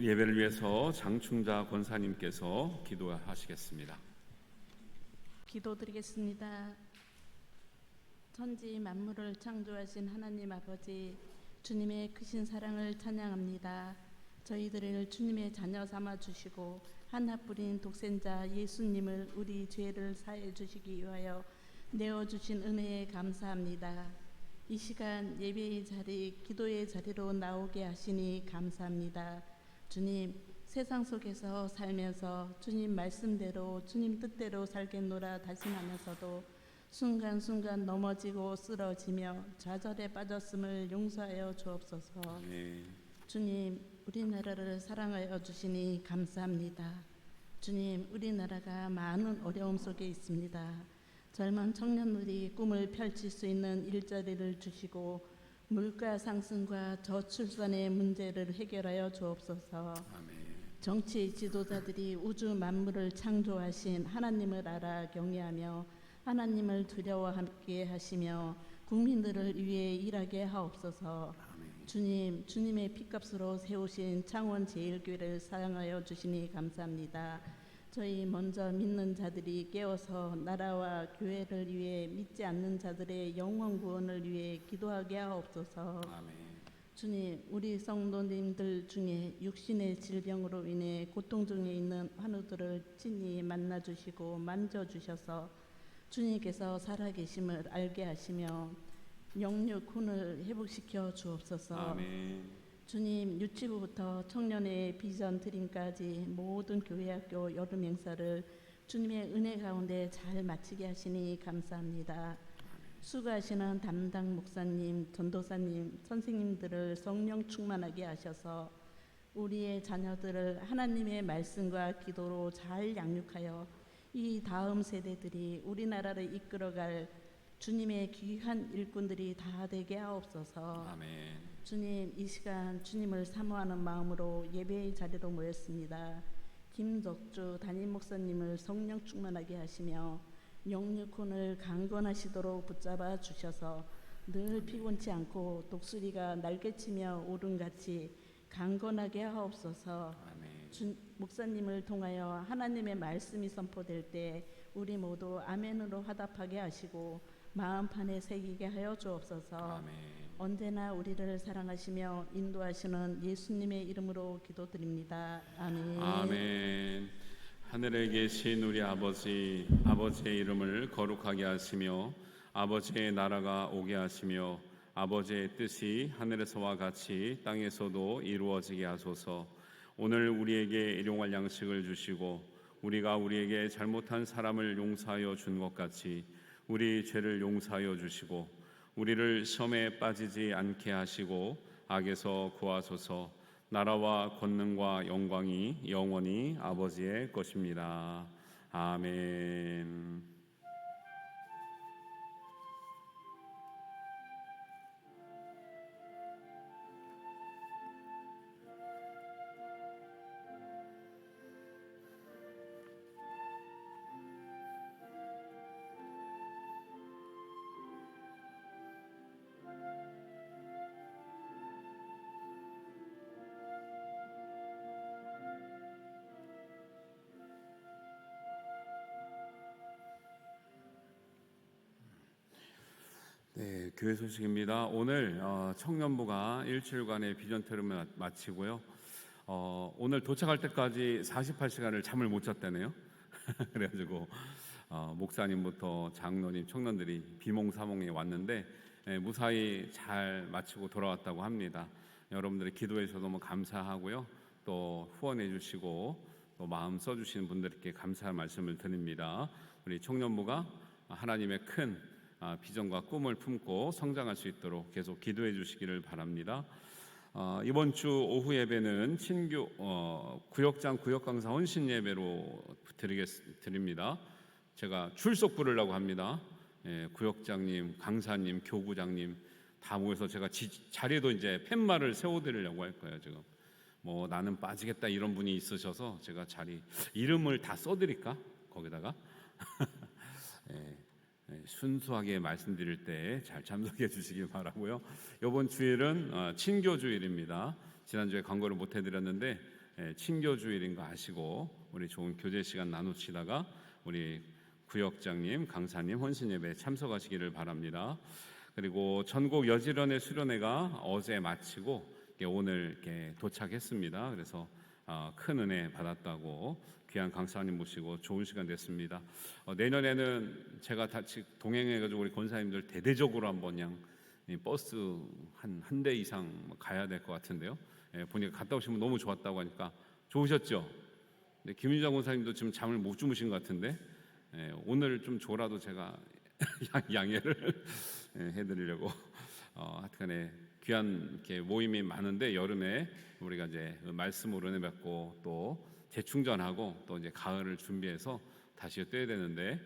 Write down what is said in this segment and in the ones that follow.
예배를 위해서 장충자 권사님께서 기도하시겠습니다. 기도드리겠습니다. 천지 만물을 창조하신 하나님 아버지, 주님의 크신 사랑을 찬양합니다. 저희들을 주님의 자녀 삼아 주시고 하나뿐인 독생자 예수님을 우리 죄를 사해 주시기 위하여 내어주신 은혜에 감사합니다. 이 시간 예배의 자리, 기도의 자리로 나오게 하시니 감사합니다. 주님, 세상 속에서 살면서 주님 말씀대로 주님 뜻대로 살겠노라 다짐하면서도 순간순간 넘어지고 쓰러지며 좌절에 빠졌음을 용서하여 주옵소서. 주님, 우리나라를 사랑하여 주시니 감사합니다. 주님, 우리나라가 많은 어려움 속에 있습니다. 젊은 청년들이 꿈을 펼칠 수 있는 일자리를 주시고 물가 상승과 저출산의 문제를 해결하여 주옵소서. 정치 지도자들이 우주 만물을 창조하신 하나님을 알아 경외하며 하나님을 두려워하게 하시며 국민들을 위해 일하게 하옵소서. 주님, 주님의 피값으로 세우신 창원제일교회를 사랑하여 주시니 감사합니다. 저희 먼저 믿는 자들이 깨어서 나라와 교회를 위해 믿지 않는 자들의 영원 구원을 위해 기도하게 하옵소서. 주님, 우리 성도님들 중에 육신의 질병으로 인해 고통 중에 있는 환우들을 친히 만나주시고 만져주셔서 주님께서 살아계심을 알게 하시며 영육 혼을 회복시켜 주옵소서. 아멘. 주님, 유치부부터 청년의 비전 드림까지 모든 교회학교 여름 행사를 주님의 은혜 가운데 잘 마치게 하시니 감사합니다. 수고하시는 담당 목사님, 전도사님, 선생님들을 성령 충만하게 하셔서 우리의 자녀들을 하나님의 말씀과 기도로 잘 양육하여 이 다음 세대들이 우리나라를 이끌어갈 주님의 귀한 일꾼들이 다 되게 하옵소서. 아멘. 주님, 이 시간 주님을 사모하는 마음으로 예배의 자리로 모였습니다. 김덕주 담임 목사님을 성령 충만하게 하시며 영육혼을 강건하시도록 붙잡아 주셔서 늘 피곤치 않고 독수리가 날개치며 오름같이 강건하게 하옵소서. 목사님을 통하여 하나님의 말씀이 선포될 때 우리 모두 아멘으로 화답하게 하시고 마음판에 새기게 하여 주옵소서. 아멘. 언제나 우리를 사랑하시며 인도하시는 예수님의 이름으로 기도드립니다. 아멘. 아멘. 하늘에 계신 우리 아버지, 아버지의 이름을 거룩하게 하시며 아버지의 나라가 오게 하시며 아버지의 뜻이 하늘에서와 같이 땅에서도 이루어지게 하소서. 오늘 우리에게 일용할 양식을 주시고 우리가 우리에게 잘못한 사람을 용서하여 준 것 같이 우리 죄를 용서하여 주시고 우리를 시험에 빠지지 않게 하시고 악에서 구하소서. 나라와 권능과 영광이 영원히 아버지의 것입니다. 아멘. 네, 교회 소식입니다. 오늘 청년부가 일주일간의 비전 트림을 마치고요. 오늘 도착할 때까지 48시간을 잠을 못 잤다네요. 그래가지고 목사님부터 장로님, 청년들이 비몽사몽에 왔는데 무사히 잘 마치고 돌아왔다고 합니다. 여러분들의 기도해 주셔서 너무 감사하고요. 또 후원해 주시고 또 마음 써주시는 분들께 감사의 말씀을 드립니다. 우리 청년부가 하나님의 큰 비전과 꿈을 품고 성장할 수 있도록 계속 기도해 주시기를 바랍니다. 이번 주 오후 예배는 친교 구역장 구역강사 헌신 예배로 드립니다. 제가 출석 부르려고 합니다. 구역장님, 강사님, 교구장님 다 모여서 제가 자리에도 이제 팻말을 세워드리려고 할 거예요. 지금 뭐 나는 빠지겠다 이런 분이 있으셔서 제가 자리 이름을 다 써드릴까 거기다가 순수하게 말씀드릴 때 잘 참석해 주시길 바라고요. 이번 주일은 친교 주일입니다. 지난주에 광고를 못 해드렸는데 친교주일인 거 아시고 우리 좋은 교제 시간 나누시다가 우리 구역장님, 강사님 혼신예배에 참석하시기를 바랍니다. 그리고 전국 여지련의 수련회가 어제 마치고 오늘 이렇게 도착했습니다. 그래서 큰 은혜 받았다고 귀한 강사님 모시고 좋은 시간 됐습니다. 내년에는 제가 같이 동행해가지고 우리 권사님들 대대적으로 한번 그냥 버스 한 대 이상 가야 될 것 같은데요. 보니까 갔다 오시면 너무 좋았다고 하니까 좋으셨죠? 근데 김윤정 권사님도 지금 잠을 못 주무신 것 같은데 오늘 좀 졸아도 제가 양해를 해드리려고 하여튼간에 귀한 이렇게 모임이 많은데 여름에 우리가 이제 말씀으로 은혜 받고 또 재충전하고 또 이제 가을을 준비해서 다시 뛰어야 되는데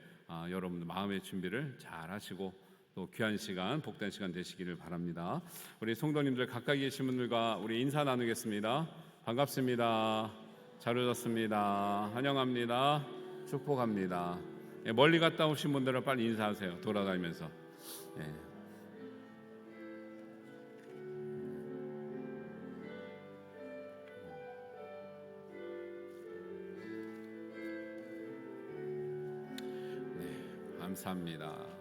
여러분들 마음의 준비를 잘 하시고 또 귀한 시간, 복된 시간 되시기를 바랍니다. 우리 성도님들 가까이 계신 분들과 우리 인사 나누겠습니다. 반갑습니다. 잘 오셨습니다. 환영합니다. 축복합니다. 멀리 갔다 오신 분들은 빨리 인사하세요. 돌아다니면서. 감사합니다.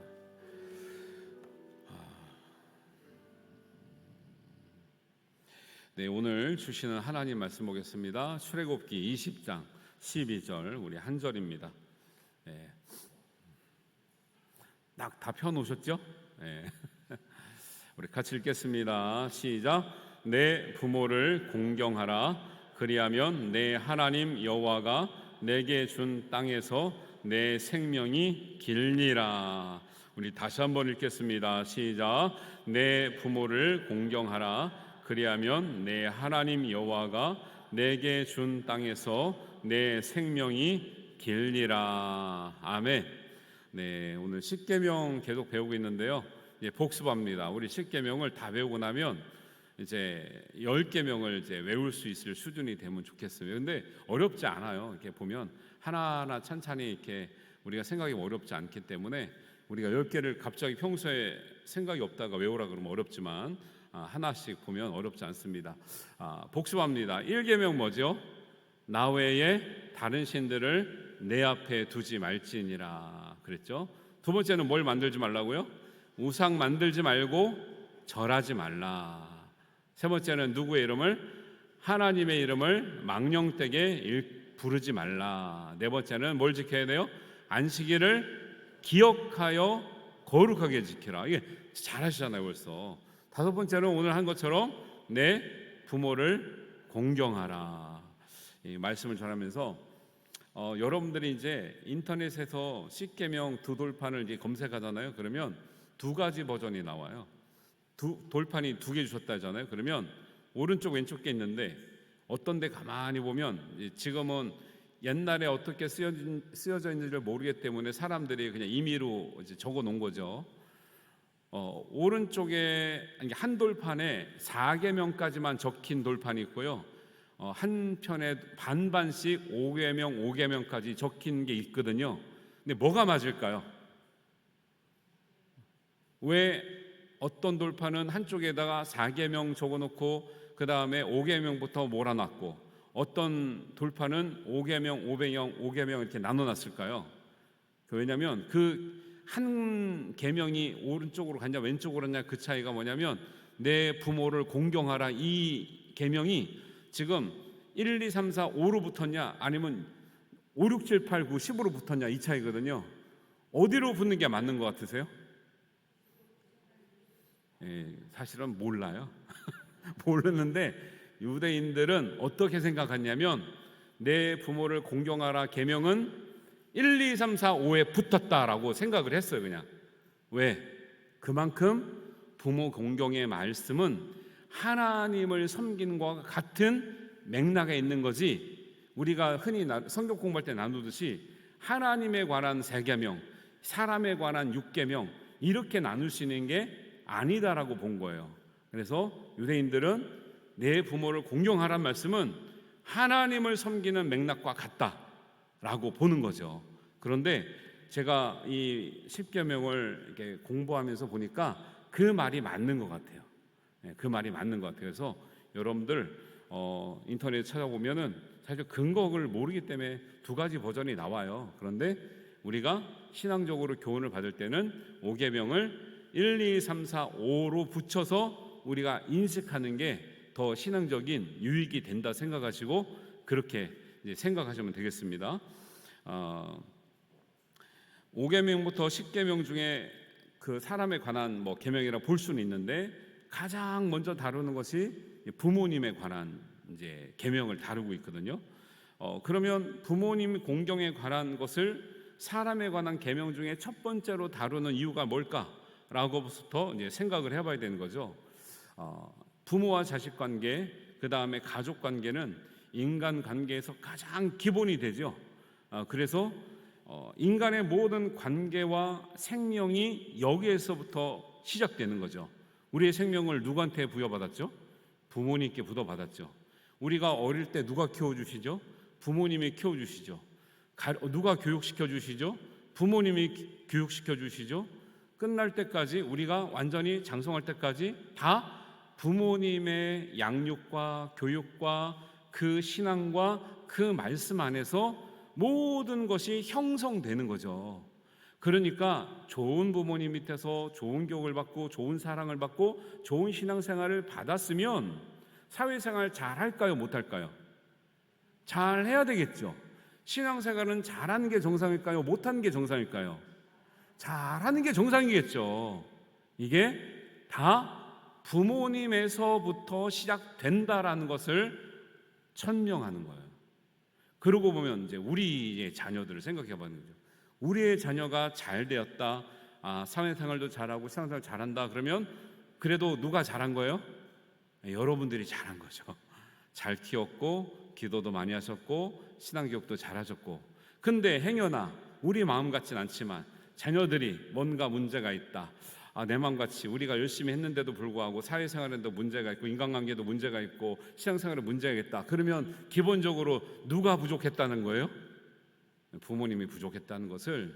네, 오늘 주시는 하나님 말씀 보겠습니다. 출애굽기 20장 12절 우리 한 절입니다. 딱 다 펴놓으셨죠? 우리 같이 읽겠습니다. 시작. 내 부모를 공경하라. 그리하면 내 하나님 여호와가 내게 준 땅에서 내 생명이 길니라. 우리 다시 한번 읽겠습니다. 시작. 내 부모를 공경하라. 그리하면 내 하나님 여호와가 내게 준 땅에서 내 생명이 길니라. 아멘. 네, 오늘 십계명 계속 배우고 있는데요. 복습합니다. 우리 십계명을 다 배우고 나면 이제 10계명을 이제 외울 수 있을 수준이 되면 좋겠어요. 근데 어렵지 않아요. 이렇게 보면 하나하나 찬찬히 이렇게 우리가 생각이 어렵지 않기 때문에 우리가 10개를 갑자기 평소에 생각이 없다가 외우라 그러면 어렵지만 하나씩 보면 어렵지 않습니다. 복습합니다. 1계명 뭐죠? 나 외에 다른 신들을 내 앞에 두지 말지니라 그랬죠. 두 번째는 뭘 만들지 말라고요? 우상 만들지 말고 절하지 말라. 세 번째는 누구의 이름을? 하나님의 이름을 망령되게 부르지 말라. 네 번째는 뭘 지켜야 돼요? 안식일을 기억하여 거룩하게 지키라. 이게 잘하시잖아요 벌써. 다섯 번째는 오늘 한 것처럼 내 부모를 공경하라. 이 말씀을 전하면서 여러분들이 이제 인터넷에서 십계명 두 돌판을 이제 검색하잖아요. 그러면 두 가지 버전이 나와요. 돌판이 두 개 주셨다잖아요. 그러면 오른쪽 왼쪽 게 있는데 어떤 데 가만히 보면 지금은 옛날에 어떻게 쓰여져 있는지를 모르기 때문에 사람들이 그냥 임의로 이제 적어 놓은 거죠. 오른쪽에 한 돌판에 4계명까지만 적힌 돌판이 있고요. 한 편에 반반씩 5계명까지 적힌 게 있거든요. 근데 뭐가 맞을까요? 왜 어떤 돌판은 한쪽에다가 4계명 적어놓고 그 다음에 5계명부터 몰아놨고 어떤 돌판은 5계명 이렇게 나눠놨을까요? 왜냐하면 그 한 계명이 오른쪽으로 갔냐 왼쪽으로 갔냐 그 차이가 뭐냐면 내 부모를 공경하라 이 계명이 지금 1, 2, 3, 4, 5로 붙었냐 아니면 5, 6, 7, 8, 9, 10으로 붙었냐 이 차이거든요. 어디로 붙는 게 맞는 것 같으세요? 사실은 몰라요. 모르는데 유대인들은 어떻게 생각하냐면 내 부모를 공경하라 계명은 1, 2, 3, 4, 5에 붙었다라고 생각을 했어요. 그냥 왜? 그만큼 부모 공경의 말씀은 하나님을 섬기는 것과 같은 맥락에 있는 거지. 우리가 흔히 성경 공부할 때 나누듯이 하나님에 관한 3계명, 사람에 관한 6계명 이렇게 나눌 수 있는 게 아니다라고 본 거예요. 그래서 유대인들은 내 부모를 공경하라는 말씀은 하나님을 섬기는 맥락과 같다라고 보는 거죠. 그런데 제가 이 십계명을 이렇게 공부하면서 보니까 그 말이 맞는 것 같아요. 그 말이 맞는 것 같아요. 그래서 여러분들 인터넷에 찾아보면은 사실 근거를 모르기 때문에 두 가지 버전이 나와요. 그런데 우리가 신앙적으로 교훈을 받을 때는 5계명을 1, 2, 3, 4, 5로 붙여서 우리가 인식하는 게 더 신앙적인 유익이 된다 생각하시고 그렇게 이제 생각하시면 되겠습니다. 5계명부터 10계명 중에 그 사람에 관한 뭐 계명이라 볼 수는 있는데 가장 먼저 다루는 것이 부모님에 관한 이제 계명을 다루고 있거든요. 그러면 부모님 공경에 관한 것을 사람에 관한 계명 중에 첫 번째로 다루는 이유가 뭘까라고부터 이제 생각을 해봐야 되는 거죠. 부모와 자식 관계, 그 다음에 가족 관계는 인간 관계에서 가장 기본이 되죠. 그래서 인간의 모든 관계와 생명이 여기에서부터 시작되는 거죠. 우리의 생명을 누구한테 부여받았죠? 부모님께 부여받았죠. 우리가 어릴 때 누가 키워주시죠? 부모님이 키워주시죠. 누가 교육시켜 주시죠? 부모님이 교육시켜 주시죠. 끝날 때까지 우리가 완전히 장성할 때까지 다 부모님의 양육과 교육과 그 신앙과 그 말씀 안에서 모든 것이 형성되는 거죠. 그러니까 좋은 부모님 밑에서 좋은 교육을 받고 좋은 사랑을 받고 좋은 신앙생활을 받았으면 사회생활 잘 할까요? 못 할까요? 잘 해야 되겠죠. 신앙생활은 잘하는 게 정상일까요? 못하는 게 정상일까요? 잘하는 게 정상이겠죠. 이게 다 부모님에서부터 시작된다라는 것을 천명하는 거예요. 그러고 보면 이제 우리의 자녀들을 생각해 보는 거죠. 우리의 자녀가 잘 되었다, 사회생활도 잘하고 신앙생활 잘한다. 그러면 그래도 누가 잘한 거예요? 여러분들이 잘한 거죠. 잘 키웠고 기도도 많이 하셨고 신앙교육도 잘하셨고. 근데 행여나 우리 마음 같진 않지만 자녀들이 뭔가 문제가 있다. 내 마음같이 우리가 열심히 했는데도 불구하고 사회생활에도 문제가 있고 인간관계도 문제가 있고 신앙생활에 문제가 있다. 그러면 기본적으로 누가 부족했다는 거예요? 부모님이 부족했다는 것을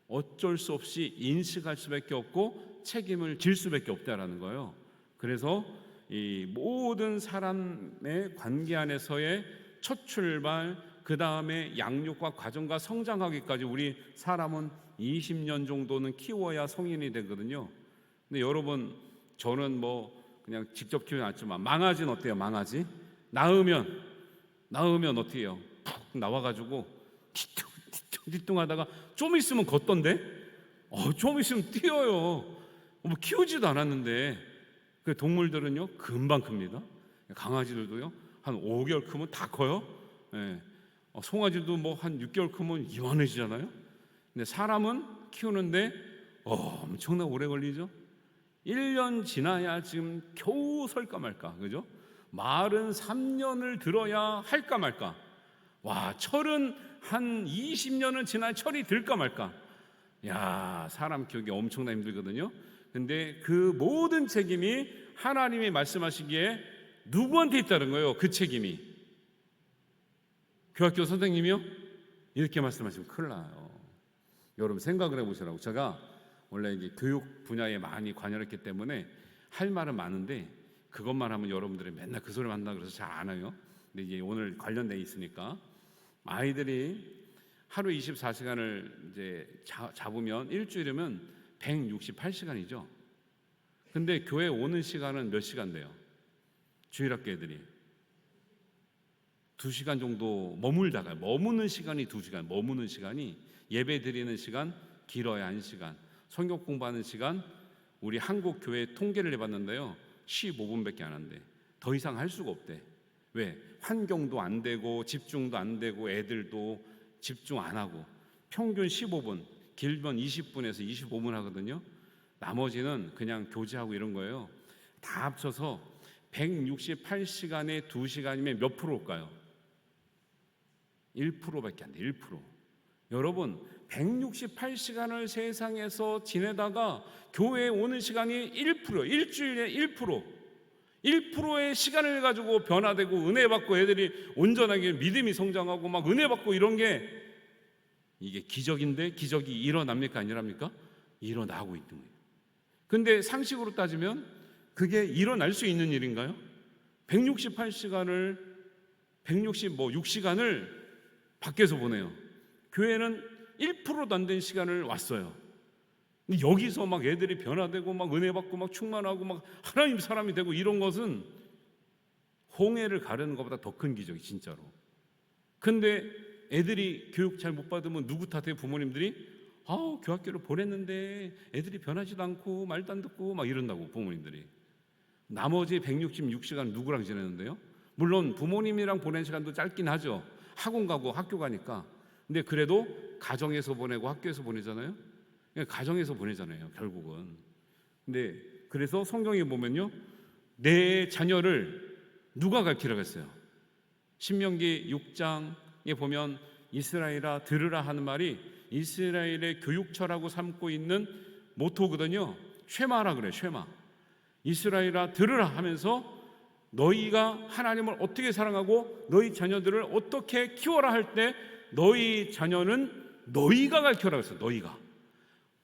어쩔 수 없이 인식할 수밖에 없고 책임을 질 수밖에 없다라는 거예요. 그래서 이 모든 사람의 관계 안에서의 첫 출발, 그 다음에 양육과 과정과 성장하기까지 우리 사람은 20년 정도는 키워야 성인이 되거든요. 근데 여러분, 저는 뭐 그냥 직접 키우지 않지만 망아지는 어때요? 망아지 낳으면 어떻게 해요? 푹 나와가지고 뒤뚱하다가 좀 있으면 걷던데, 좀 있으면 뛰어요. 뭐 키우지도 않았는데. 그 동물들은요 금방 큽니다. 강아지들도요 한 5개월 크면 다 커요. 예. 송아지도 뭐 한 6개월 크면 이만해지잖아요. 근데 사람은 키우는데 엄청나게 오래 걸리죠. 1년 지나야 지금 겨우 설까 말까, 그죠? 말은 3년을 들어야 할까 말까. 와, 철은 한 20년은 지나야 철이 들까 말까. 야, 사람 키우기 엄청나게 힘들거든요. 근데 그 모든 책임이 하나님이 말씀하시기에 누구한테 있다는 거예요? 그 책임이 교학교 선생님이요? 이렇게 말씀하시면 큰일 나요. 여러분 생각을 해보시라고. 제가 원래 이제 교육 분야에 많이 관여했기 때문에 할 말은 많은데 그것만 하면 여러분들이 맨날 그 소리만 한다 그래서 잘 안 해요. 근데 이제 오늘 관련돼 있으니까 아이들이 하루 24시간을 이제 잡으면 일주일이면 168시간이죠. 근데 교회 오는 시간은 몇 시간 돼요? 주일학교 애들이 2시간 정도 머물다가 머무는 시간이 2시간, 머무는 시간이 예배 드리는 시간 길어야 1시간, 성경 공부하는 시간 우리 한국 교회 통계를 해봤는데요 15분밖에 안 한대. 더 이상 할 수가 없대. 왜? 환경도 안 되고 집중도 안 되고 애들도 집중 안 하고 평균 15분, 길면 20분에서 25분 하거든요. 나머지는 그냥 교제하고 이런 거예요. 다 합쳐서 168시간에 2시간이면 몇 프로일까요? 1%밖에 안 돼. 1%. 여러분 168시간을 세상에서 지내다가 교회에 오는 시간이 1%, 일주일에 1%의 시간을 가지고 변화되고 은혜 받고 애들이 온전하게 믿음이 성장하고 막 은혜 받고 이런 게 이게 기적인데 기적이 일어납니까? 안 일어납니까? 일어나고 있는 거예요. 근데 상식으로 따지면 그게 일어날 수 있는 일인가요? 168시간을 166시간을 밖에서 보내요. 교회는 1%도 안 된 시간을 왔어요. 근데 여기서 막 애들이 변화되고 막 은혜 받고 막 충만하고 막 하나님 사람이 되고 이런 것은 홍해를 가르는 것보다 더 큰 기적이 진짜로. 근데 애들이 교육 잘 못 받으면 누구 탓해요? 부모님들이 교학교를 보냈는데 애들이 변하지도 않고 말도 안 듣고 막 이런다고 부모님들이. 나머지 166시간 누구랑 지내는데요? 물론 부모님이랑 보낸 시간도 짧긴 하죠. 학원 가고 학교 가니까. 근데 그래도 가정에서 보내고 학교에서 보내잖아요. 가정에서 보내잖아요, 결국은. 근데 그래서 성경에 보면요, 내 자녀를 누가 가르치라고 했어요? 신명기 6장에 보면 이스라엘아 들으라 하는 말이 이스라엘의 교육처라고 삼고 있는 모토거든요. 쉐마라 그래요. 쉐마. 이스라엘아 들으라 하면서 너희가 하나님을 어떻게 사랑하고 너희 자녀들을 어떻게 키워라 할 때 너희 자녀는 너희가 가르쳐라고 했어요. 너희가.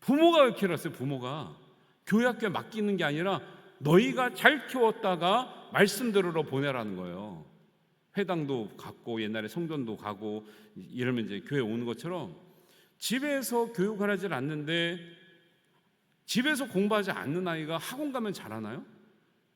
부모가 가르쳐라고 했어요. 부모가. 교회학교에 맡기는 게 아니라 너희가 잘 키웠다가 말씀대로 보내라는 거예요. 회당도 갔고 옛날에 성전도 가고 이러면 이제 교회 오는 것처럼 집에서 교육하지 않는데 집에서 공부하지 않는 아이가 학원 가면 잘하나요?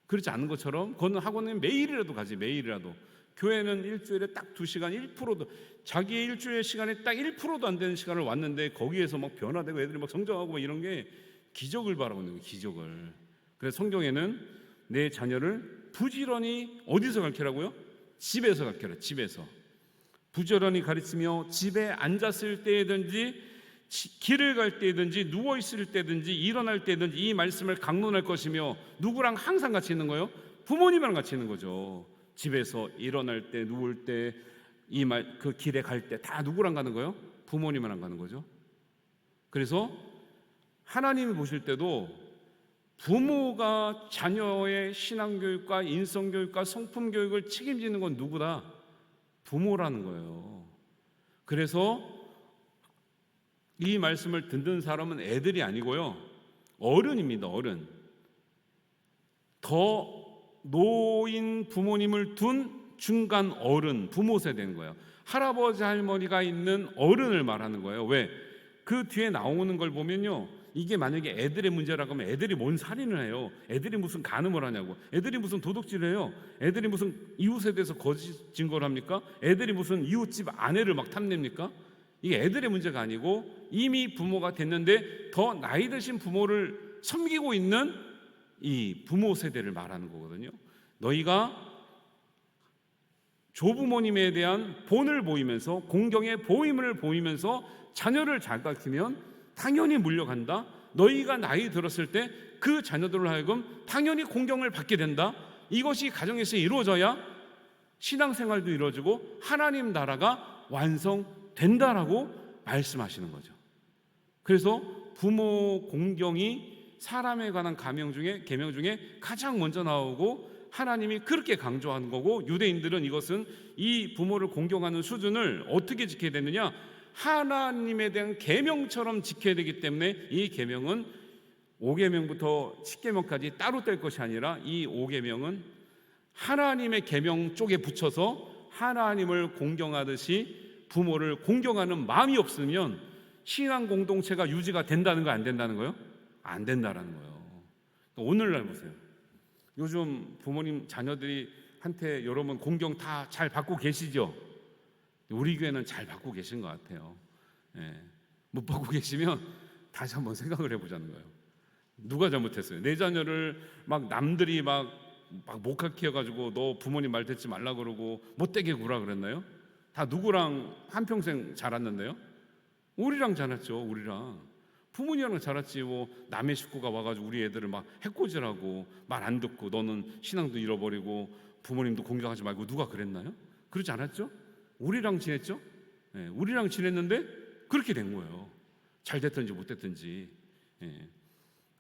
그렇지 않은 것처럼 그거는 학원은 매일이라도 가지. 매일이라도. 교회는 일주일에 딱 2시간 1%도 자기의 일주일 시간에 딱 1%도 안 되는 시간을 왔는데 거기에서 막 변화되고 애들이 막 성장하고 막 이런 게 기적을 바라고 있는 거예요. 기적을. 그래서 성경에는 내 자녀를 부지런히 어디서 가르치라고요? 집에서 가르쳐라. 집에서. 부지런히 가르치며 집에 앉았을 때든지 길을 갈 때든지 누워있을 때든지 일어날 때든지 이 말씀을 강론할 것이며 누구랑 항상 같이 있는 거예요? 부모님이랑 같이 있는 거죠. 집에서 일어날 때 누울 때 그 길에 갈 때 다 누구랑 가는 거예요? 부모님이랑 가는 거죠. 그래서 하나님이 보실 때도 부모가 자녀의 신앙교육과 인성교육과 성품교육을 책임지는 건 누구다? 부모라는 거예요. 그래서 이 말씀을 듣는 사람은 애들이 아니고요, 어른입니다. 어른. 더 노인 부모님을 둔 중간 어른, 부모 세대인 거예요. 할아버지 할머니가 있는 어른을 말하는 거예요. 왜? 그 뒤에 나오는 걸 보면요, 이게 만약에 애들의 문제라고 하면 애들이 뭔 살인을 해요? 애들이 무슨 간음을 하냐고? 애들이 무슨 도둑질을 해요? 애들이 무슨 이웃에 대해서 거짓 증거를 합니까? 애들이 무슨 이웃집 아내를 막 탐냅니까? 이게 애들의 문제가 아니고 이미 부모가 됐는데 더 나이 드신 부모를 섬기고 있는 이 부모 세대를 말하는 거거든요. 너희가 조부모님에 대한 본을 보이면서 공경의 보임을 보이면서 자녀를 잘 가르치면 당연히 물려간다. 너희가 나이 들었을 때 그 자녀들을 하여금 당연히 공경을 받게 된다. 이것이 가정에서 이루어져야 신앙생활도 이루어지고 하나님 나라가 완성된다라고 말씀하시는 거죠. 그래서 부모 공경이 사람에 관한 계명 중에 가장 먼저 나오고 하나님이 그렇게 강조하는 거고, 유대인들은 이것은 이 부모를 공경하는 수준을 어떻게 지켜야 되느냐, 하나님에 대한 계명처럼 지켜야 되기 때문에 이 계명은 5계명부터 10계명까지 따로 뗄 것이 아니라 이 5계명은 하나님의 계명 쪽에 붙여서 하나님을 공경하듯이 부모를 공경하는 마음이 없으면 신앙 공동체가 유지가 된다는 거, 안 된다는 거요? 안 된다라는 거예요. 오늘날 보세요. 요즘 부모님 자녀들이 한테 여러분 공경 다 잘 받고 계시죠? 우리 교회는 잘 받고 계신 것 같아요. 못 받고 계시면 다시 한번 생각을 해보자는 거예요. 누가 잘못했어요? 내 자녀를 막 남들이 막 목학해가지고 너 부모님 말 듣지 말라 그러고 못되게 구라 그랬나요? 다 누구랑 한평생 자랐는데요? 우리랑 자랐죠. 우리랑. 부모님이랑 자랐지. 뭐 남의 식구가 와가지고 우리 애들을 막 해코지라고 말 안 듣고 너는 신앙도 잃어버리고 부모님도 공경하지 말고, 누가 그랬나요? 그러지 않았죠? 우리랑 지냈죠? 우리랑 지냈는데 그렇게 된 거예요. 잘 됐든지 못 됐든지.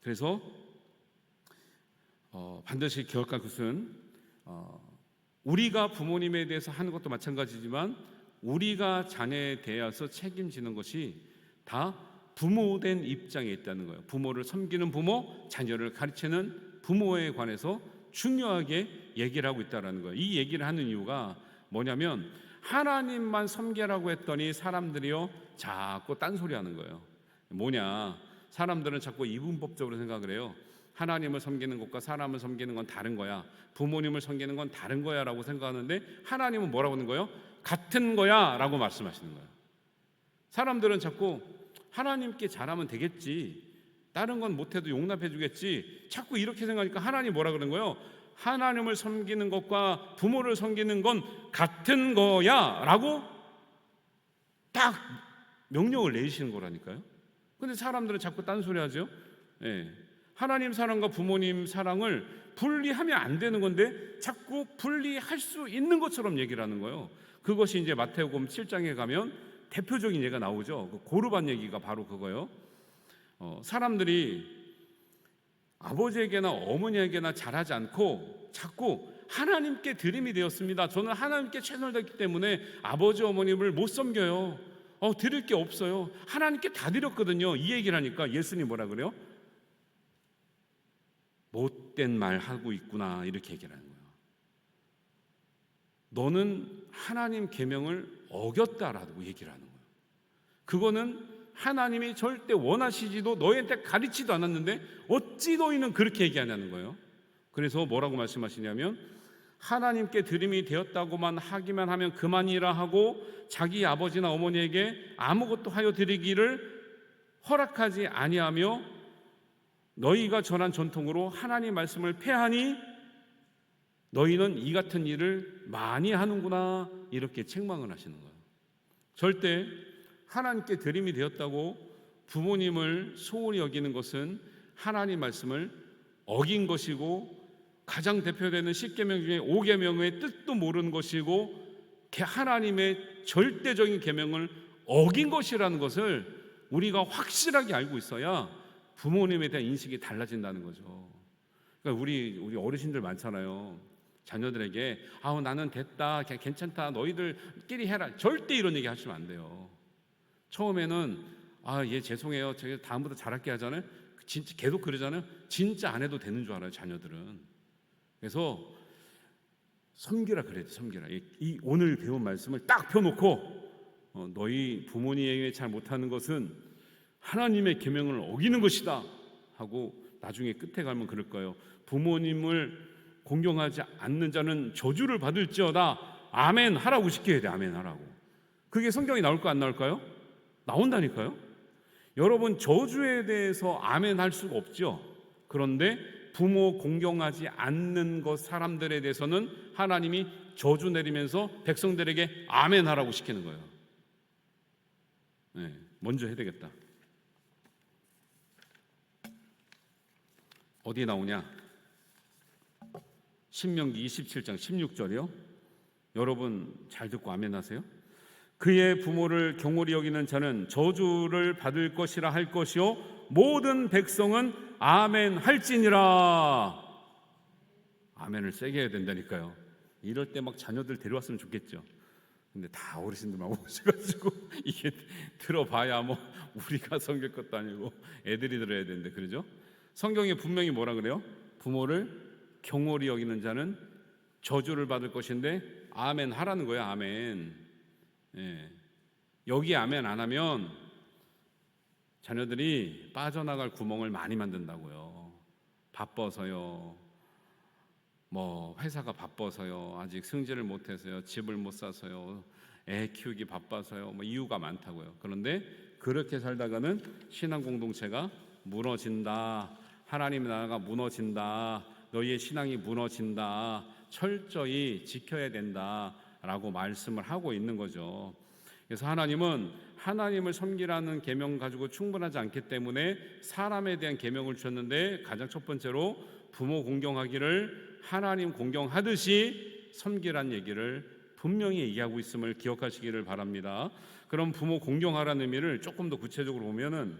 그래서 반드시 기억할 것은 우리가 부모님에 대해서 하는 것도 마찬가지지만 우리가 자녀에 대해서 책임지는 것이 다 부모된 입장에 있다는 거예요. 부모를 섬기는 부모, 자녀를 가르치는 부모에 관해서 중요하게 얘기를 하고 있다는 거예요. 이 얘기를 하는 이유가 뭐냐면 하나님만 섬기라고 했더니 사람들이요 자꾸 딴소리 하는 거예요. 뭐냐, 사람들은 자꾸 이분법적으로 생각을 해요. 하나님을 섬기는 것과 사람을 섬기는 건 다른 거야, 부모님을 섬기는 건 다른 거야 라고 생각하는데 하나님은 뭐라고 하는 거예요? 같은 거야 라고 말씀하시는 거예요. 사람들은 자꾸 하나님께 잘하면 되겠지, 다른 건 못해도 용납해 주겠지, 자꾸 이렇게 생각하니까 하나님 뭐라 그러는 거예요? 하나님을 섬기는 것과 부모를 섬기는 건 같은 거야 라고 딱 명령을 내리시는 거라니까요. 근데 사람들은 자꾸 딴소리 하죠. 예. 하나님 사랑과 부모님 사랑을 분리하면 안 되는 건데 자꾸 분리할 수 있는 것처럼 얘기를 하는 거예요. 그것이 이제 마태복음 7장에 가면 대표적인 예가 나오죠. 그 고르반 얘기가 바로 그거예요. 사람들이 아버지에게나 어머니에게나 잘하지 않고 자꾸 하나님께 드림이 되었습니다. 저는 하나님께 최선을 다했기 때문에 아버지 어머님을 못 섬겨요. 드릴 게 없어요. 하나님께 다 드렸거든요. 이 얘기를 하니까 예수님이 뭐라 그래요? 못된 말 하고 있구나, 이렇게 얘기를 하는 거예요. 너는 하나님 계명을 어겼다라고 얘기를 하는 거예요. 그거는 하나님이 절대 원하시지도 너희한테 가르치지도 않았는데 어찌 너희는 그렇게 얘기하냐는 거예요. 그래서 뭐라고 말씀하시냐면 하나님께 드림이 되었다고만 하기만 하면 그만이라 하고 자기 아버지나 어머니에게 아무것도 하여 드리기를 허락하지 아니하며 너희가 전한 전통으로 하나님 말씀을 폐하니 너희는 이 같은 일을 많이 하는구나, 이렇게 책망을 하시는 거예요. 절대 하나님께 드림이 되었다고 부모님을 소홀히 여기는 것은 하나님 말씀을 어긴 것이고 가장 대표되는 10계명 중에 5계명의 뜻도 모르는 것이고 하나님의 절대적인 계명을 어긴 것이라는 것을 우리가 확실하게 알고 있어야 부모님에 대한 인식이 달라진다는 거죠. 그러니까 우리 어르신들 많잖아요. 자녀들에게 나는 됐다, 괜찮다, 너희들끼리 해라, 절대 이런 얘기 하시면 안 돼요. 처음에는 얘 죄송해요, 제가 다음부터 잘할게 하잖아요. 진짜 계속 그러잖아요. 진짜 안 해도 되는 줄 알아요, 자녀들은. 그래서 섬기라 그래야 돼, 섬기라. 이 오늘 배운 말씀을 딱 펴놓고 너희 부모님에게 잘 못하는 것은 하나님의 계명을 어기는 것이다 하고 나중에 끝에 가면 그럴 거예요. 부모님을 공경하지 않는 자는 저주를 받을지어다. 아멘 하라고 시켜야 돼. 아멘 하라고. 그게 성경에 나올까 안 나올까요? 나온다니까요. 여러분, 저주에 대해서 아멘 할 수가 없죠. 그런데 부모 공경하지 않는 것 사람들에 대해서는 하나님이 저주 내리면서 백성들에게 아멘 하라고 시키는 거예요. 네, 먼저 해야 되겠다. 어디에 나오냐? 신명기 27장 16절이요. 여러분 잘 듣고 아멘 하세요. 그의 부모를 경홀히 여기는 자는 저주를 받을 것이라 할 것이요 모든 백성은 아멘 할지니라. 아멘을 세게 해야 된다니까요. 이럴 때 막 자녀들 데려왔으면 좋겠죠. 근데 다 어르신들만 오셔가지고 이게 들어봐야 뭐 우리가 섬길 것도 아니고 애들이 들어야 되는데, 그러죠? 성경에 분명히 뭐라 그래요? 부모를 경홀히 여기는 자는 저주를 받을 것인데 아멘 하라는 거예요. 아멘. 예. 여기 아멘 안 하면 자녀들이 빠져나갈 구멍을 많이 만든다고요. 바빠서요, 뭐 회사가 바빠서요, 아직 승진을 못해서요, 집을 못 사서요, 애 키우기 바빠서요, 뭐 이유가 많다고요. 그런데 그렇게 살다가는 신앙 공동체가 무너진다, 하나님의 나라가 무너진다, 너희의 신앙이 무너진다, 철저히 지켜야 된다라고 말씀을 하고 있는 거죠. 그래서 하나님은 하나님을 섬기라는 계명 가지고 충분하지 않기 때문에 사람에 대한 계명을 주셨는데, 가장 첫 번째로 부모 공경하기를 하나님 공경하듯이 섬기라는 얘기를 분명히 얘기하고 있음을 기억하시기를 바랍니다. 그럼 부모 공경하라는 의미를 조금 더 구체적으로 보면은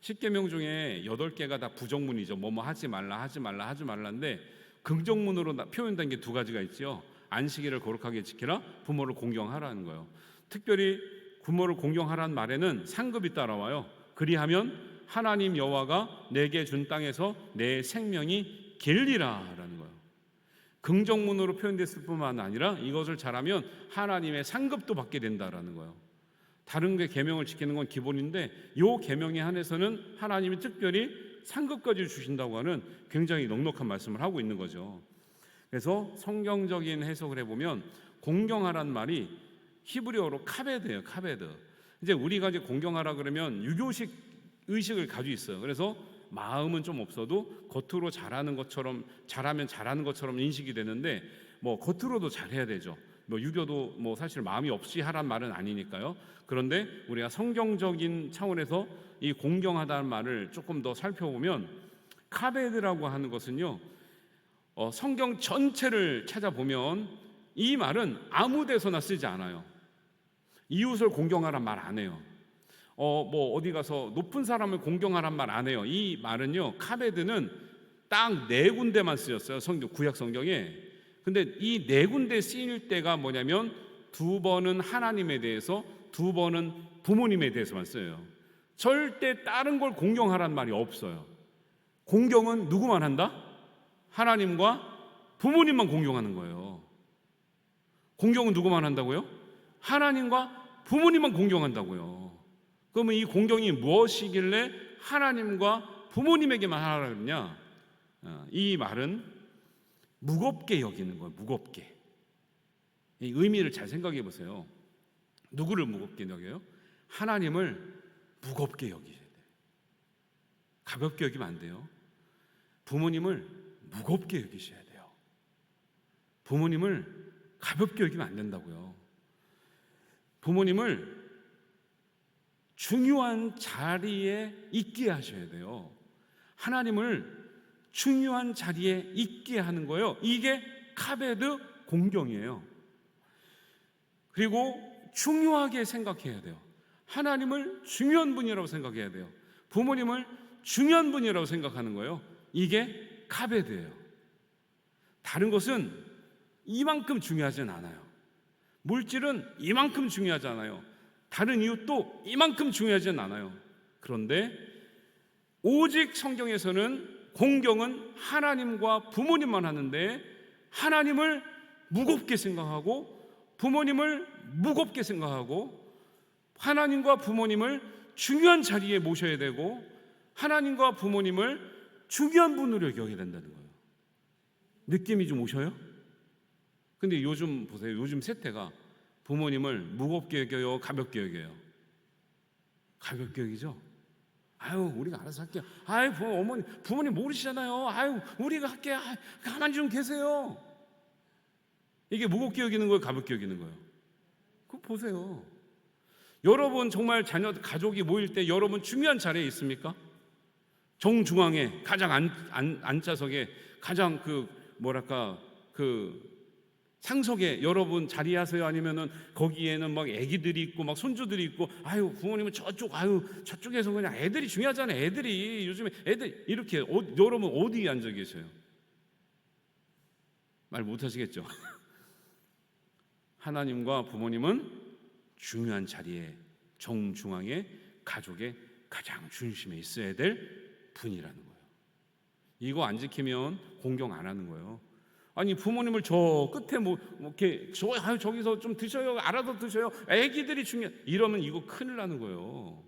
10계명 중에 8개가 다 부정문이죠. 뭐뭐 하지 말라, 하지 말라, 하지 말라인데 긍정문으로 표현된 게 2가지가 있죠. 안식일을 거룩하게 지키라, 부모를 공경하라는 거예요. 특별히 부모를 공경하라는 말에는 상급이 따라와요. 그리하면 하나님 여호와가 내게 준 땅에서 내 생명이 길리라라는 거예요. 긍정문으로 표현됐을 뿐만 아니라 이것을 잘하면 하나님의 상급도 받게 된다라는 거예요. 다른 게 계명을 지키는 건 기본인데 이 계명에 한해서는 하나님이 특별히 상급까지 주신다고 하는 굉장히 넉넉한 말씀을 하고 있는 거죠. 그래서 성경적인 해석을 해보면 공경하란 말이 히브리어로 카베드예요. 카베드. 이제 우리가 이제 공경하라 그러면 유교식 의식을 가지고 있어요. 그래서 마음은 좀 없어도 겉으로 잘하는 것처럼, 잘하면 잘하는 것처럼 인식이 되는데 뭐 겉으로도 잘해야 되죠. 뭐 유교도 뭐 사실 마음이 없이 하란 말은 아니니까요. 그런데 우리가 성경적인 차원에서 이 공경하다는 말을 조금 더 살펴보면 카베드라고 하는 것은요, 성경 전체를 찾아보면 이 말은 아무 데서나 쓰지 않아요. 이웃을 공경하란 말 안 해요. 뭐 어디 가서 높은 사람을 공경하란 말 안 해요. 이 말은요, 카베드는 딱 4군데만 쓰였어요. 성경 구약 성경에. 근데 이 4군데 쓰일 때가 뭐냐면 2번은 하나님에 대해서, 2번은 부모님에 대해서만 써요. 절대 다른 걸 공경하란 말이 없어요. 공경은 누구만 한다? 하나님과 부모님만 공경하는 거예요. 공경은 누구만 한다고요? 하나님과 부모님만 공경한다고요. 그러면 이 공경이 무엇이길래 하나님과 부모님에게만 하라 그러냐? 이 말은 무겁게 여기는 거예요. 무겁게. 이 의미를 잘 생각해 보세요. 누구를 무겁게 여겨요? 하나님을 무겁게 여기셔야 돼요. 가볍게 여기면 안 돼요. 부모님을 무겁게 여기셔야 돼요. 부모님을 가볍게 여기면 안 된다고요. 부모님을 중요한 자리에 있게 하셔야 돼요. 하나님을 중요한 자리에 있게 하는 거예요. 이게 카베드 공경이에요. 그리고 중요하게 생각해야 돼요. 하나님을 중요한 분이라고 생각해야 돼요. 부모님을 중요한 분이라고 생각하는 거예요. 이게 카베드예요. 다른 것은 이만큼 중요하진 않아요. 물질은 이만큼 중요하지 않아요. 다른 이웃도 이만큼 중요하진 않아요. 그런데 오직 성경에서는 공경은 하나님과 부모님만 하는데 하나님을 무겁게 생각하고 부모님을 무겁게 생각하고 하나님과 부모님을 중요한 자리에 모셔야 되고 하나님과 부모님을 중요한 분으로 여겨야 된다는 거예요. 느낌이 좀 오셔요? 근데 요즘 보세요. 요즘 세태가 부모님을 무겁게 여겨요? 가볍게 여겨요? 가볍게 여기죠? 아유, 우리가 알아서 할게요. 아유, 어머니, 부모님 모르시잖아요. 아유, 우리가 할게요. 아유, 가만히 좀 계세요. 이게 무겁게 여기는 거예요? 가볍게 여기는 거예요? 그거 보세요. 여러분 정말 자녀, 가족이 모일 때 여러분 중요한 자리에 있습니까? 정중앙에 가장 안자석에 가장 상석에 여러분 자리하세요? 아니면은 거기에는 막 애기들이 있고 막 손주들이 있고 아유 부모님은 저쪽에서 그냥 애들이 중요하잖아요. 애들이 요즘에 애들 이렇게 여러분 어디에 앉아 계세요? 말 못하시겠죠? 하나님과 부모님은 중요한 자리에 정중앙에 가족의 가장 중심에 있어야 될 분이라는 거예요. 이거 안 지키면 공경 안 하는 거예요. 아니 부모님을 저 끝에 저기서 좀 드셔요. 알아서 드셔요. 애기들이 이러면 이거 큰일 나는 거예요.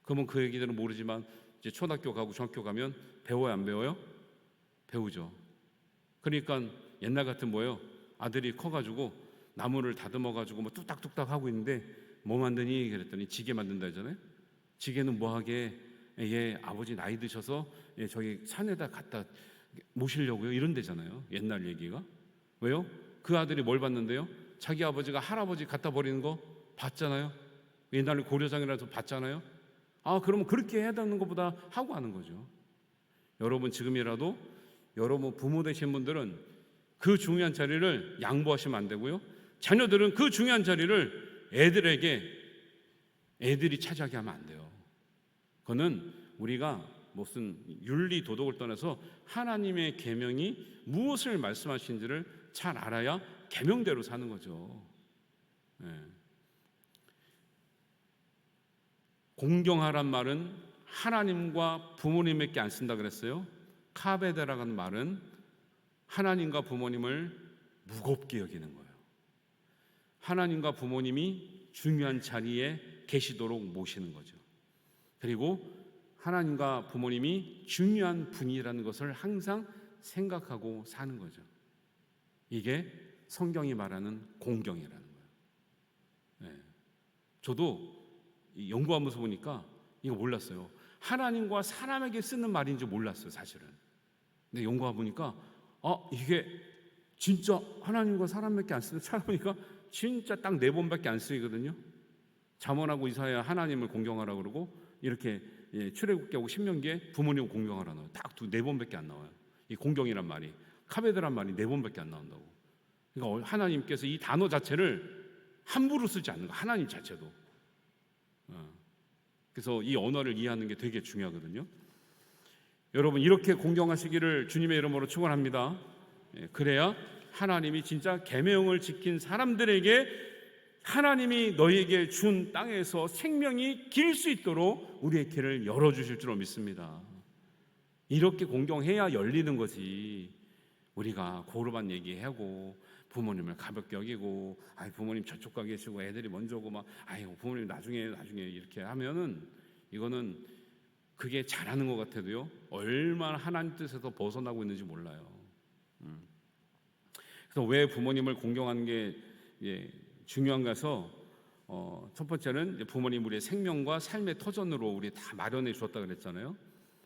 그러면 그 애기들은 모르지만 이제 초등학교 가고 중학교 가면 배워요, 안 배워요? 배우죠. 그러니까 옛날 같은 뭐예요? 아들이 커가지고 나무를 다듬어가지고 뭐 뚝딱뚝딱 하고 있는데 뭐 만드니? 그랬더니 지게 만든다 하잖아요. 지게는 뭐하게? 얘 아버지 나이 드셔서 저기 산에다 갖다 모시려고요. 이런 데잖아요. 옛날 얘기가. 왜요? 그 아들이 뭘 봤는데요? 자기 아버지가 할아버지 갖다 버리는 거 봤잖아요. 옛날에 고려장이라서 봤잖아요. 아, 그러면 그렇게 해야 되는 것보다 하고 하는 거죠. 여러분 지금이라도 여러분 부모 되신 분들은 그 중요한 자리를 양보하시면 안 되고요. 자녀들은 그 중요한 자리를 애들이 차지하게 하면 안 돼요. 그거는 우리가 무슨 윤리 도덕을 떠나서 하나님의 계명이 무엇을 말씀하신지를 잘 알아야 계명대로 사는 거죠. 공경하란 말은 하나님과 부모님에게 안 쓴다 그랬어요. 카베데라는 말은 하나님과 부모님을 무겁게 여기는 거예요. 하나님과 부모님이 중요한 자리에 계시도록 모시는 거죠. 그리고 하나님과 부모님이 중요한 분이라는 것을 항상 생각하고 사는 거죠. 이게 성경이 말하는 공경이라는 거예요. 네. 저도 연구하면서 보니까 이거 몰랐어요. 하나님과 사람에게 쓰는 말인 줄 몰랐어요, 사실은. 근데 연구해 보니까 이게 진짜 하나님과 사람밖에 안 쓰는, 찾아보니까 진짜 딱 4번밖에 안 쓰이거든요. 잠언하고 이사야 하나님을 공경하라고 그러고, 이렇게 출애굽기하고 신명기에 부모님을 공경하라 나와요. 딱 4번밖에 안 나와요. 이 공경이란 말이, 카베드란 말이 4번밖에 안 나온다고. 그러니까 하나님께서 이 단어 자체를 함부로 쓰지 않는 거, 하나님 자체도. 그래서 이 언어를 이해하는 게 되게 중요하거든요. 여러분, 이렇게 공경하시기를 주님의 이름으로 축원합니다. 그래야 하나님이 진짜 계명을 지킨 사람들에게 하나님이 너희에게 준 땅에서 생명이 길 수 있도록 우리의 길을 열어주실 줄로 믿습니다. 이렇게 공경해야 열리는 거지. 우리가 고르반 얘기하고 부모님을 가볍게 여기고, 부모님 저쪽 가 계시고 애들이 먼저 오고 막 부모님 나중에 이렇게 하면은, 이거는 그게 잘하는 것 같아도요, 얼마나 하나님 뜻에서 벗어나고 있는지 몰라요. 그래서 왜 부모님을 공경하는 게 중요한가 해서, 첫 번째는 부모님 우리의 생명과 삶의 터전으로 우리 다 마련해 주었다 그랬잖아요.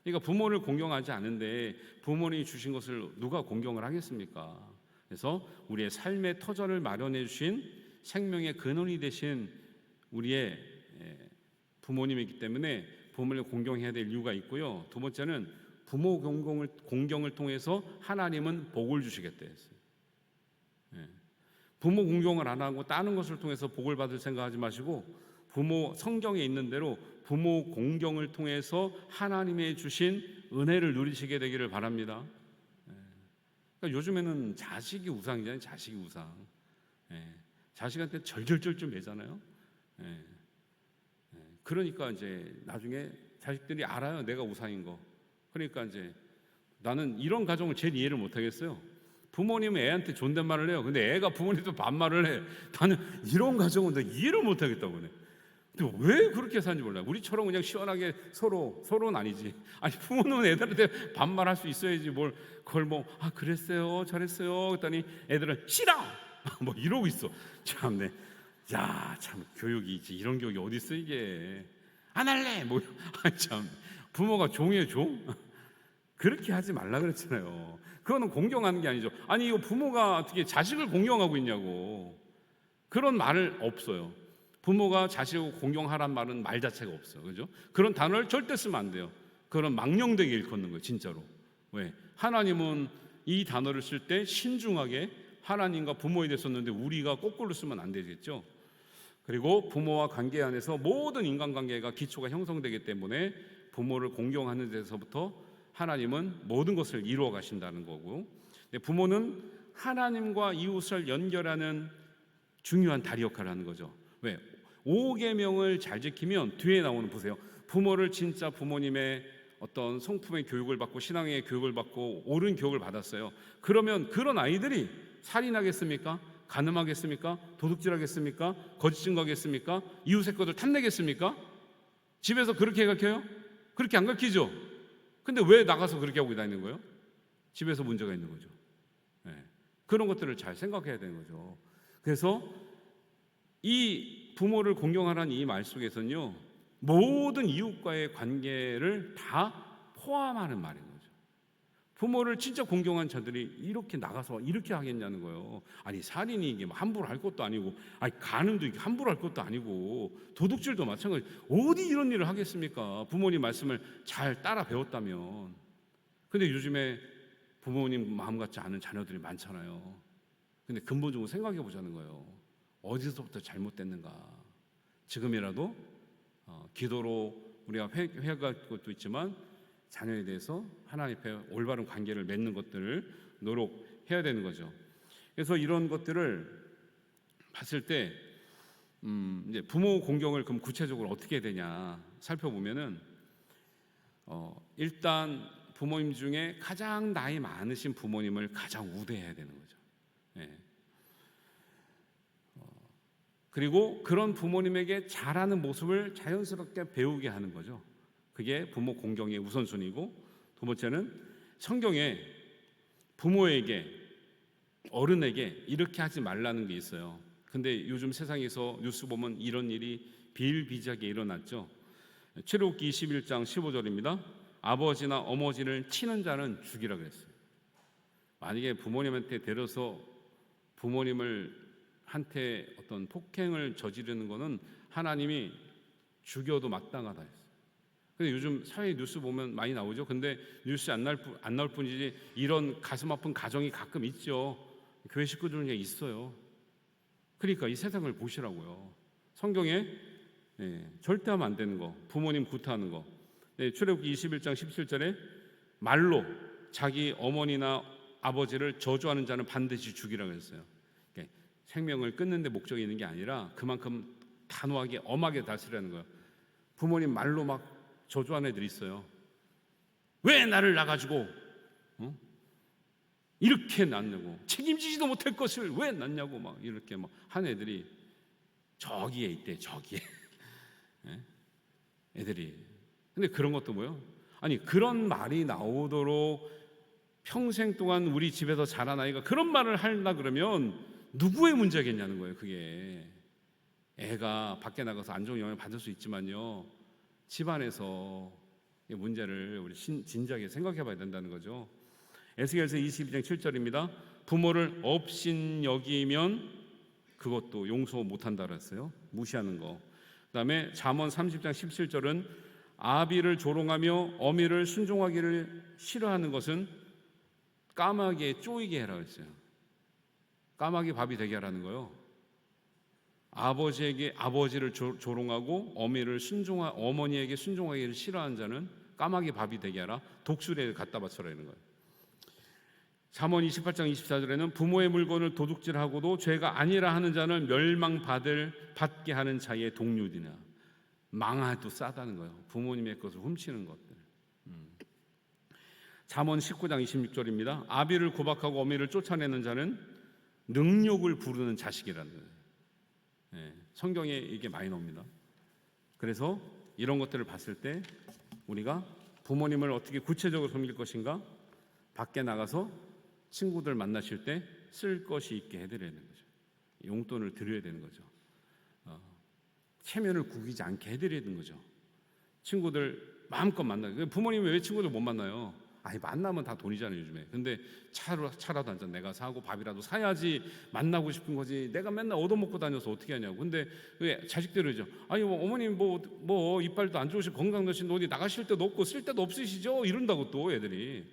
그러니까 부모를 공경하지 않은데 부모님이 주신 것을 누가 공경을 하겠습니까? 그래서 우리의 삶의 터전을 마련해 주신 생명의 근원이 되신 우리의 부모님이기 때문에 부모를 공경해야 될 이유가 있고요. 두 번째는 부모 공경을 통해서 하나님은 복을 주시겠다 했어요. 부모 공경을 안 하고 다른 것을 통해서 복을 받을 생각하지 마시고, 성경에 있는 대로 부모 공경을 통해서 하나님의 주신 은혜를 누리시게 되기를 바랍니다. 그러니까 요즘에는 자식이 우상이잖아요. 자식이 우상. 자식한테 절절절절 매잖아요. 그러니까 이제 나중에 자식들이 알아요, 내가 우상인 거. 그러니까 이제 나는 이런 가정을 제일 이해를 못 하겠어요. 부모님은 애한테 존댓말을 해요. 근데 애가 부모님도 반말을 해. 나는 이런 가정은 내가 이해를 못 하겠다고 그래. 근데 왜 그렇게 사는지 몰라요. 우리처럼 그냥 시원하게 서로는 아니지. 부모는 애들한테 반말할 수 있어야지, 그걸 그랬어요, 잘했어요 그랬더니 애들은 싫어 뭐 이러고 있어. 참네. 야, 참 교육이 있지. 이런 교육이 어디 있어 이게. 안 할래 참, 부모가 종이에요, 종? 그렇게 하지 말라 그랬잖아요. 그거는 공경하는 게 아니죠. 이거 부모가 어떻게 자식을 공경하고 있냐고. 그런 말을 없어요. 부모가 자식을 공경하란 말은 말 자체가 없어요. 그죠? 그런 단어를 절대 쓰면 안 돼요. 그런 망령되게 일컫는 거예요, 진짜로. 왜? 하나님은 이 단어를 쓸 때 신중하게 하나님과 부모에 대해 썼는데 우리가 거꾸로 쓰면 안 되겠죠. 그리고 부모와 관계 안에서 모든 인간관계가 기초가 형성되기 때문에 부모를 공경하는 데서부터 하나님은 모든 것을 이루어 가신다는 거고, 부모는 하나님과 이웃을 연결하는 중요한 다리 역할을 하는 거죠. 왜? 5계명을 잘 지키면 뒤에 나오는, 보세요. 부모를 진짜 부모님의 어떤 성품의 교육을 받고 신앙의 교육을 받고 옳은 교육을 받았어요. 그러면 그런 아이들이 살인하겠습니까? 간음하겠습니까? 도둑질하겠습니까? 거짓 증거하겠습니까? 이웃의 것을 탐내겠습니까? 집에서 그렇게 가르쳐요? 그렇게 안 가르치죠? 근데 왜 나가서 그렇게 하고 다니는 거예요? 집에서 문제가 있는 거죠. 그런 것들을 잘 생각해야 되는 거죠. 그래서 이 부모를 공경하라는 이 말 속에서는요, 모든 이웃과의 관계를 다 포함하는 말인 거죠. 부모를 진짜 공경한 자들이 이렇게 나가서 이렇게 하겠냐는 거예요. 살인이 이게 함부로 할 것도 아니고, 간음도 이게 함부로 할 것도 아니고, 도둑질도 마찬가지. 어디 이런 일을 하겠습니까? 부모님 말씀을 잘 따라 배웠다면. 근데 요즘에 부모님 마음 같지 않은 자녀들이 많잖아요. 근데 근본적으로 생각해 보자는 거예요. 어디서부터 잘못됐는가? 지금이라도 기도로 우리가 회개할 것도 있지만 자녀에 대해서 하나님 앞에 올바른 관계를 맺는 것들을 노력해야 되는 거죠. 그래서 이런 것들을 봤을 때 이제 부모 공경을 그럼 구체적으로 어떻게 해야 되냐 살펴보면은 일단 부모님 중에 가장 나이 많으신 부모님을 가장 우대해야 되는 거죠. 예. 그리고 그런 부모님에게 잘하는 모습을 자연스럽게 배우게 하는 거죠. 그게 부모 공경의 우선순위고, 두 번째는 성경에 부모에게, 어른에게 이렇게 하지 말라는 게 있어요. 근데 요즘 세상에서 뉴스 보면 이런 일이 비일비재하게 일어났죠. 출애굽기 21장 15절입니다. 아버지나 어머니를 치는 자는 죽이라 그랬어요. 만약에 부모님한테 데려서 부모님을 한테 어떤 폭행을 저지르는 거는 하나님이 죽여도 마땅하다 했어요. 근데 요즘 사회 뉴스 보면 많이 나오죠. 근데 뉴스 안 나올 뿐이지 이런 가슴 아픈 가정이 가끔 있죠. 교회 식구들 중에 있어요. 그러니까 이 세상을 보시라고요. 성경에 절대 하면 안 되는 거, 부모님 구타하는 거. 출애굽기 21장 17절에 말로 자기 어머니나 아버지를 저주하는 자는 반드시 죽이라고 했어요. 생명을 끊는 데 목적이 있는 게 아니라 그만큼 단호하게 엄하게 다스리라는 거예요. 부모님 말로 막 저주하는 애들이 있어요. 왜 나를 낳아가지고 이렇게 낳냐고, 책임지지도 못할 것을 왜 낳냐고 막 이렇게 막 한 애들이 저기에 있대. 저기에 애들이. 근데 그런 것도 뭐요? 아니, 그런 말이 나오도록 평생 동안 우리 집에서 자란 아이가 그런 말을 하려 그러면 누구의 문제겠냐는 거예요. 그게 애가 밖에 나가서 안 좋은 영향을 받을 수 있지만요, 집안에서 이 문제를 우리 진지하게 생각해 봐야 된다는 거죠. 에스겔서 22장 7절입니다. 부모를 업신여기면 그것도 용서 못한다 그랬어요. 무시하는 거. 그다음에 잠언 30장 17절은 아비를 조롱하며 어미를 순종하기를 싫어하는 것은 까마귀에 쪼이게 해라 했어요. 까마귀 밥이 되게 하라는 거예요. 아버지를 조롱하고 어머니에게 순종하기를 싫어하는 자는 까마귀 밥이 되게 하라. 독수리에 갖다 바쳐라 이런 거예요. 잠언 28장 24절에는 부모의 물건을 도둑질하고도 죄가 아니라 하는 자는 멸망받게 하는 자의 동료디나. 망아도 싸다는 거예요. 부모님의 것을 훔치는 것들. 잠언 19장 26절입니다. 아비를 구박하고 어미를 쫓아내는 자는 능욕을 부르는 자식이라는 거예요. 성경에 이게 많이 나옵니다. 그래서 이런 것들을 봤을 때 우리가 부모님을 어떻게 구체적으로 섬길 것인가, 밖에 나가서 친구들 만나실 때 쓸 것이 있게 해드려야 되는 거죠. 용돈을 드려야 되는 거죠. 체면을 구기지 않게 해드려야 되는 거죠. 친구들 마음껏 만나요. 부모님이 왜 친구들 못 만나요? 아니, 만나면 다 돈이잖아요 요즘에. 근데 차라도 한잔 내가 사고 밥이라도 사야지 만나고 싶은 거지. 내가 맨날 얻어먹고 다녀서 어떻게 하냐고. 근데 왜 자식들이죠. 아니 어머님 뭐 이빨도 안 좋으시고 건강 좋으신데 어디 나가실 데도 없고 쓸 데도 없으시죠? 이런다고 또 애들이.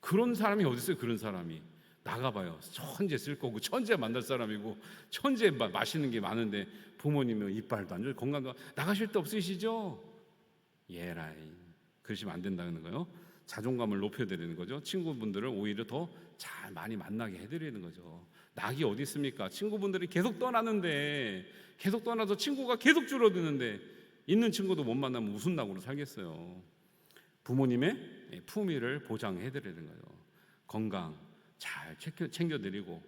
그런 사람이 어디 있어요? 그런 사람이. 나가봐요. 천재 쓸 거고 천재 만날 사람이고 천재 맛있는 게 많은데 부모님은 이빨도 안 좋고 건강도 나가실 데 없으시죠? 예라이. 그러시면 안 된다는 거예요. 자존감을 높여드리는 거죠. 친구분들을 오히려 더 잘 많이 만나게 해드리는 거죠. 낙이 어디 있습니까? 친구분들이 계속 떠나는데, 계속 떠나서 친구가 계속 줄어드는데 있는 친구도 못 만나면 무슨 낙으로 살겠어요. 부모님의 품위를 보장해드리는 거예요. 건강 잘 챙겨드리고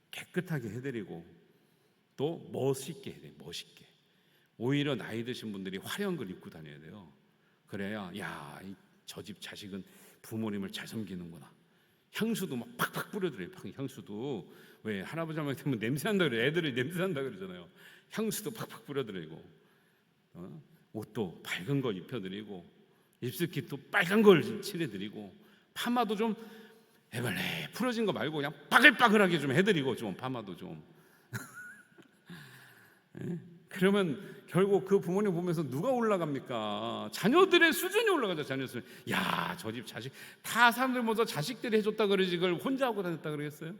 깨끗하게 해드리고 또 멋있게 해야 돼요. 멋있게. 오히려 나이 드신 분들이 화려한 걸 입고 다녀야 돼요. 그래야 저 집 자식은 부모님을 잘 섬기는구나. 향수도 막 팍팍 뿌려드려요. 향수도. 왜 할아버지 할머니 되면 냄새난다 그래요. 애들이 냄새난다 그러잖아요. 향수도 팍팍 뿌려드리고 옷도 밝은 걸 입혀드리고 립스틱도 빨간 걸 칠해드리고 파마도 좀 해발레 풀어진 거 말고 그냥 빠글빠글하게 좀 해드리고 좀 파마도 좀 그러면 결국 그 부모님 보면서 누가 올라갑니까? 자녀들의 수준이 올라가죠. 자녀 수준. 저 집 자식 다 사람들 모두 자식들이 해줬다 그러지 그걸 혼자 하고 다녔다 그러겠어요?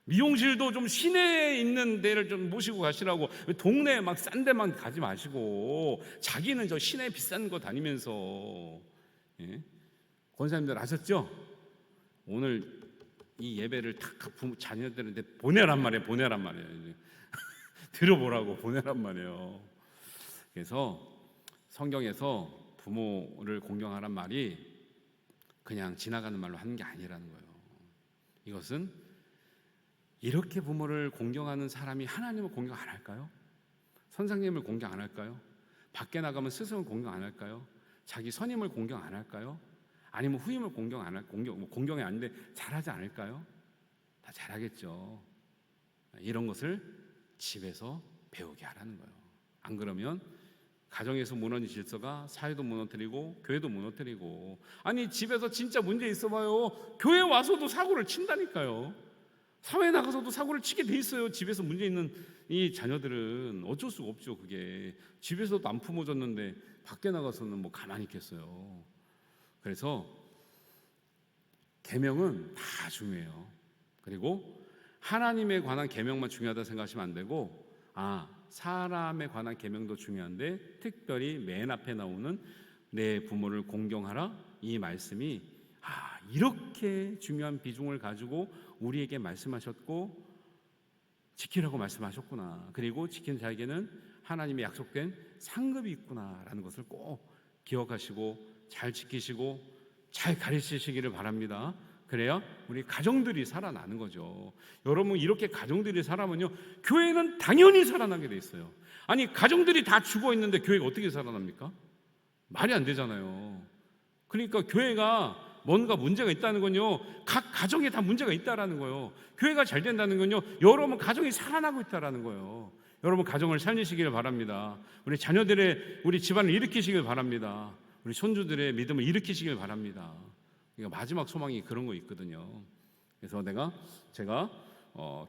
미용실도 좀 시내에 있는 데를 좀 모시고 가시라고. 동네에 막 싼 데만 가지 마시고 자기는 저 시내 비싼 거 다니면서. 권사님들 아셨죠? 오늘 이 예배를 다 자녀들한테 보내란 말이에요. 들어보라고 보내란 말이에요. 그래서 성경에서 부모를 공경하란 말이 그냥 지나가는 말로 하는 게 아니라는 거예요. 이것은 이렇게 부모를 공경하는 사람이 하나님을 공경 안 할까요? 선생님을 공경 안 할까요? 밖에 나가면 스승을 공경 안 할까요? 자기 선임을 공경 안 할까요? 아니면 후임을 공경 안 할, 공경이 아닌데 잘하지 않을까요? 다 잘하겠죠. 이런 것을 집에서 배우게 하라는 거예요. 안 그러면 가정에서 무너진 질서가 사회도 무너뜨리고 교회도 무너뜨리고, 아니 집에서 진짜 문제 있어봐요. 교회 와서도 사고를 친다니까요. 사회에 나가서도 사고를 치게 돼 있어요. 집에서 문제 있는 이 자녀들은 어쩔 수가 없죠. 그게 집에서도 안 품어졌는데 밖에 나가서는 뭐 가만히 있겠어요. 그래서 계명은 다 중요해요. 그리고 하나님에 관한 계명만 중요하다 생각하시면 안 되고, 사람에 관한 계명도 중요한데 특별히 맨 앞에 나오는 내 부모를 공경하라, 이 말씀이 이렇게 중요한 비중을 가지고 우리에게 말씀하셨고 지키라고 말씀하셨구나. 그리고 지키는 자에게는 하나님의 약속된 상급이 있구나라는 것을 꼭 기억하시고 잘 지키시고 잘 가르치시기를 바랍니다. 그래야 우리 가정들이 살아나는 거죠. 여러분, 이렇게 가정들이 살아면요, 교회는 당연히 살아나게 돼 있어요. 아니, 가정들이 다 죽어 있는데 교회가 어떻게 살아납니까? 말이 안 되잖아요. 그러니까 교회가 뭔가 문제가 있다는 건요, 각 가정에 다 문제가 있다라는 거예요. 교회가 잘 된다는 건요, 여러분 가정이 살아나고 있다라는 거예요. 여러분 가정을 살리시길 바랍니다. 우리 자녀들의, 우리 집안을 일으키시길 바랍니다. 우리 손주들의 믿음을 일으키시길 바랍니다. 그러니까 마지막 소망이 그런 거 있거든요. 그래서 제가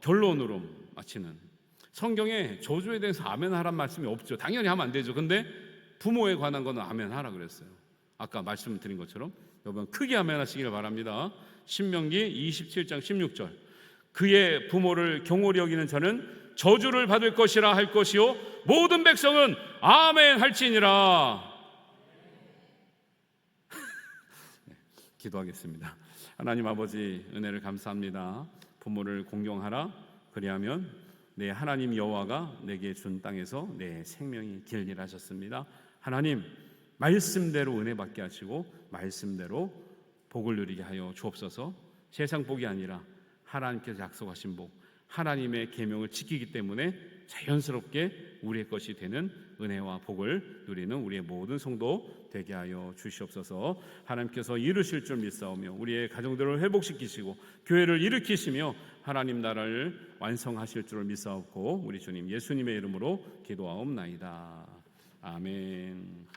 결론으로 마치는, 성경에 저주에 대해서 아멘 하란 말씀이 없죠. 당연히 하면 안 되죠. 근데 부모에 관한 거는 아멘 하라 그랬어요. 아까 말씀드린 것처럼 여러분 크게 아멘 하시길 바랍니다. 신명기 27장 16절, 그의 부모를 경홀히 여기는 자는 저주를 받을 것이라 할 것이요 모든 백성은 아멘 할지니라. 기도하겠습니다. 하나님 아버지, 은혜를 감사합니다. 부모를 공경하라, 그리하면 내 하나님 여호와가 내게 준 땅에서 내 생명이 길리라 하셨습니다. 하나님, 말씀대로 은혜 받게 하시고 말씀대로 복을 누리게 하여 주옵소서. 세상 복이 아니라 하나님께서 약속하신 복, 하나님의 계명을 지키기 때문에 자연스럽게 우리의 것이 되는 은혜와 복을 누리는 우리의 모든 성도 되게 하여 주시옵소서. 하나님께서 이루실 줄 믿사오며 우리의 가정들을 회복시키시고 교회를 일으키시며 하나님 나라를 완성하실 줄 믿사옵고 우리 주님 예수님의 이름으로 기도하옵나이다. 아멘.